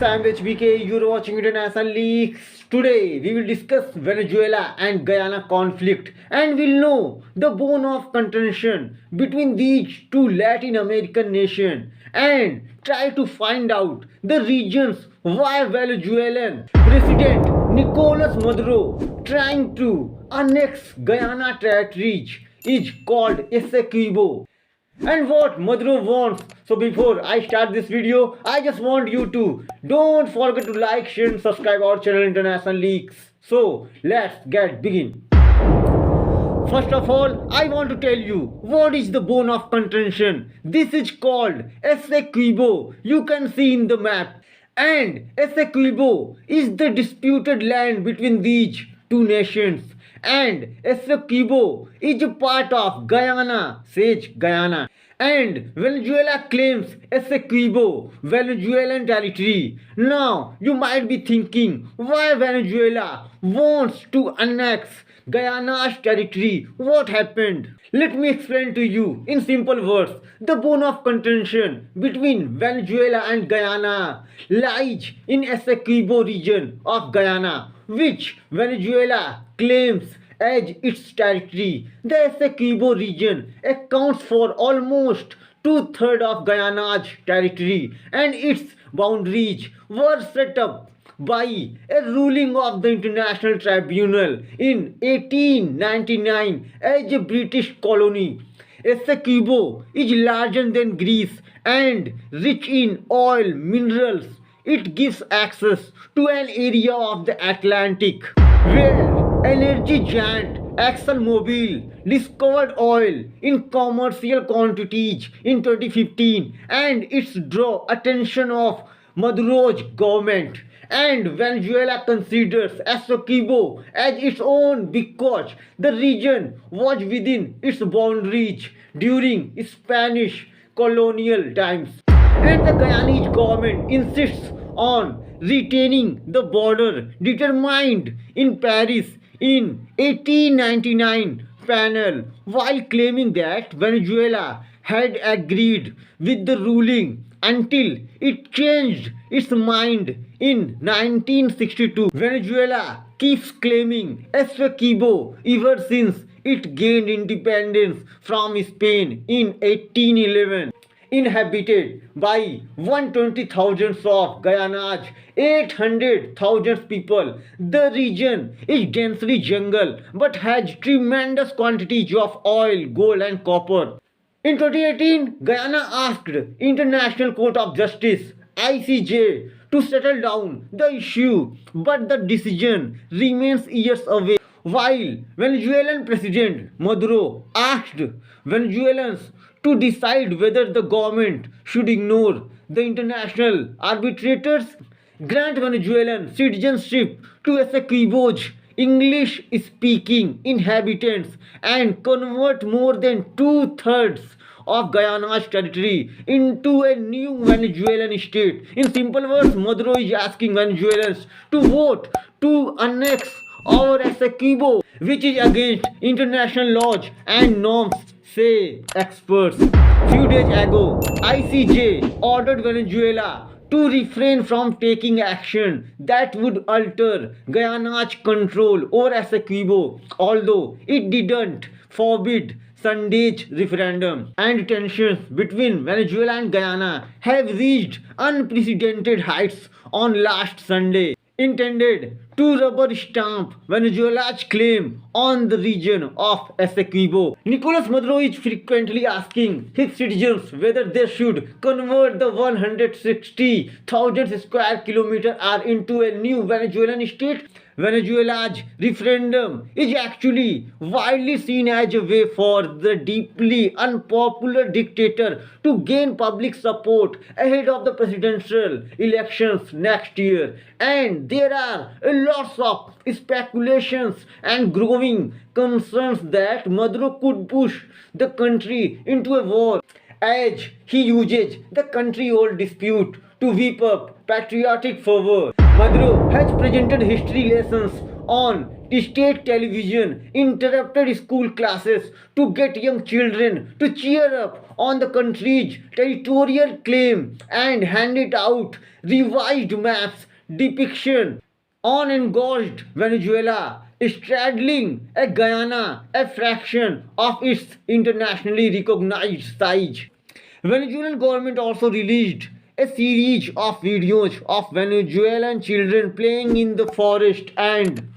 I'm HBK, you're watching International Leaks. Today we will discuss Venezuela and Guyana conflict and we'll know the bone of contention between these two Latin American nations and try to find out the reasons why Venezuelan President Nicolas Maduro trying to annex Guyana territories is called Essequibo and what Maduro wants. So before I start this video, I just want you to don't forget to like, share and subscribe our channel International Leaks. So let's get begin. First of all, I want to tell you what is the bone of contention. This is called Essequibo. You can see in the map. And Essequibo is the disputed land between these two nations. And Essequibo is a part of Guyana, says Guyana. And Venezuela claims Essequibo, Venezuelan territory. Now, you might be thinking, why Venezuela wants to annex Guyana's territory? What happened? Let me explain to you in simple words. The bone of contention between Venezuela and Guyana lies in Essequibo region of Guyana, which Venezuela claims as its territory. The Essequibo region accounts for almost two-thirds of Guyana's territory, and its boundaries were set up by a ruling of the International Tribunal in 1899 as a British colony. Essequibo is larger than Greece and rich in oil minerals. It gives access to an area of the Atlantic where energy giant ExxonMobil discovered oil in commercial quantities in 2015 and it's draw attention of Maduro's government. And Venezuela considers Essequibo as its own because the region was within its boundaries during Spanish colonial times. And the Guyanese government insists on retaining the border determined in Paris in 1899 panel, while claiming that Venezuela had agreed with the ruling until it changed its mind in 1962. Venezuela keeps claiming Essequibo ever since it gained independence from Spain in 1811. Inhabited by 120,000 of Guyana's 800,000 people, the region is densely jungle but has tremendous quantities of oil, gold and copper. In 2018, Guyana asked International Court of Justice (ICJ) to settle down the issue, but the decision remains years away. While Venezuelan President Maduro asked Venezuelans to decide whether the government should ignore the international arbitrators, grant Venezuelan citizenship to Essequibo's English-speaking inhabitants and convert more than two-thirds of Guyana's territory into a new Venezuelan state. In simple words, Maduro is asking Venezuelans to vote to annex our Essequibo, which is against international laws and norms, say experts. Few days ago, ICJ ordered Venezuela to refrain from taking action that would alter Guyana's control over Essequibo, although it didn't forbid Sunday's referendum. And tensions between Venezuela and Guyana have reached unprecedented heights on last Sunday, intended to rubber stamp Venezuela's claim on the region of Essequibo. Nicolas Maduro is frequently asking his citizens whether they should convert the 160,000 square kilometers into a new Venezuelan state. Venezuela's referendum is actually widely seen as a way for the deeply unpopular dictator to gain public support ahead of the presidential elections next year. And there are lots of speculations and growing concerns that Maduro could push the country into a war as he uses the country-old dispute to whip up patriotic fervor. Maduro has presented history lessons on state television interrupted school classes to get young children to cheer up on the country's territorial claim and handed out revised maps depiction on engorged Venezuela, straddling a Guyana, a fraction of its internationally recognized size. Venezuelan government also released a series of videos of Venezuelan children playing in the forest and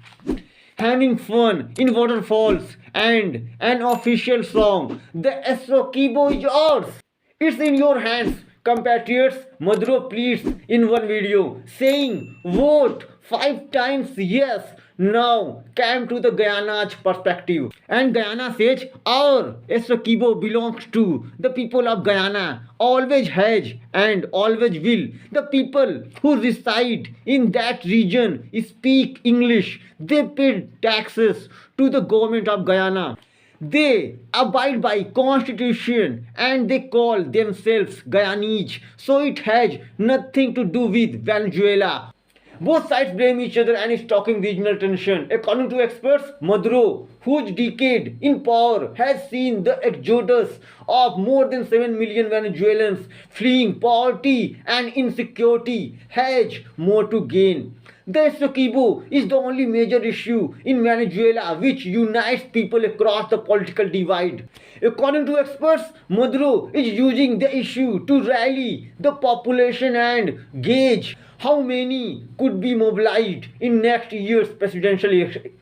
having fun in waterfalls and an official song. The Essequibo is ours. It's in your hands, compatriots. Maduro pleads in one video saying, vote 5 times yes. Now came to the Guyana's perspective. And Guyana says, our Essequibo belongs to the people of Guyana, always has and always will. The people who reside in that region speak English. They pay taxes to the government of Guyana. They abide by constitution and they call themselves Guyanese. So it has nothing to do with Venezuela. Both sides blame each other and is talking regional tension. According to experts, Maduro, whose decade in power has seen the exodus of more than 7 million Venezuelans fleeing poverty and insecurity, has more to gain. The Essequibo is the only major issue in Venezuela which unites people across the political divide. According to experts, Maduro is using the issue to rally the population and gauge how many could be mobilized in next year's presidential election.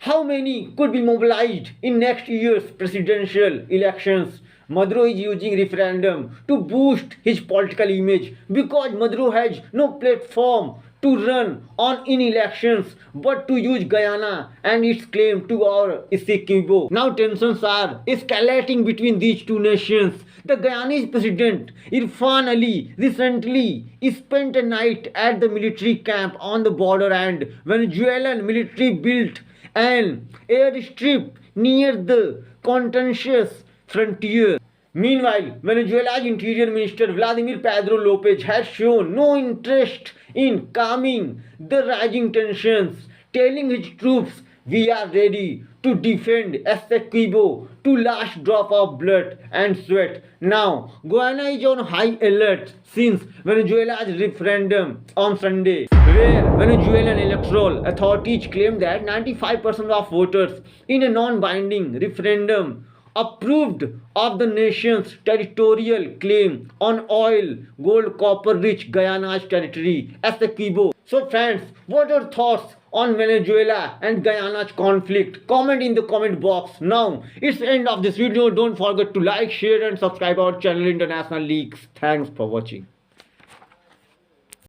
How many could be mobilized in next year's presidential elections? Maduro is using referendum to boost his political image because Maduro has no platform to run on in elections but to use Guyana and its claim to our Essequibo. Now tensions are escalating between these two nations. The Guyanese president Irfan Ali recently spent a night at the military camp on the border and Venezuelan military built an airstrip near the contentious frontier. Meanwhile, Venezuela's Interior Minister Vladimir Pedro Lopez has shown no interest in calming the rising tensions, telling his troops, we are ready to defend Essequibo to last drop of blood and sweat. Now, Guyana is on high alert since Venezuela's referendum on Sunday, where Venezuelan electoral authorities claimed that 95% of voters in a non-binding referendum approved of the nation's territorial claim on oil, gold, copper rich Guyana's territory, Essequibo. So friends, what are your thoughts on Venezuela and Guyana's conflict? Comment in the comment box. Now, it's the end of this video. Don't forget to like, share and subscribe our channel International Leaks. Thanks for watching.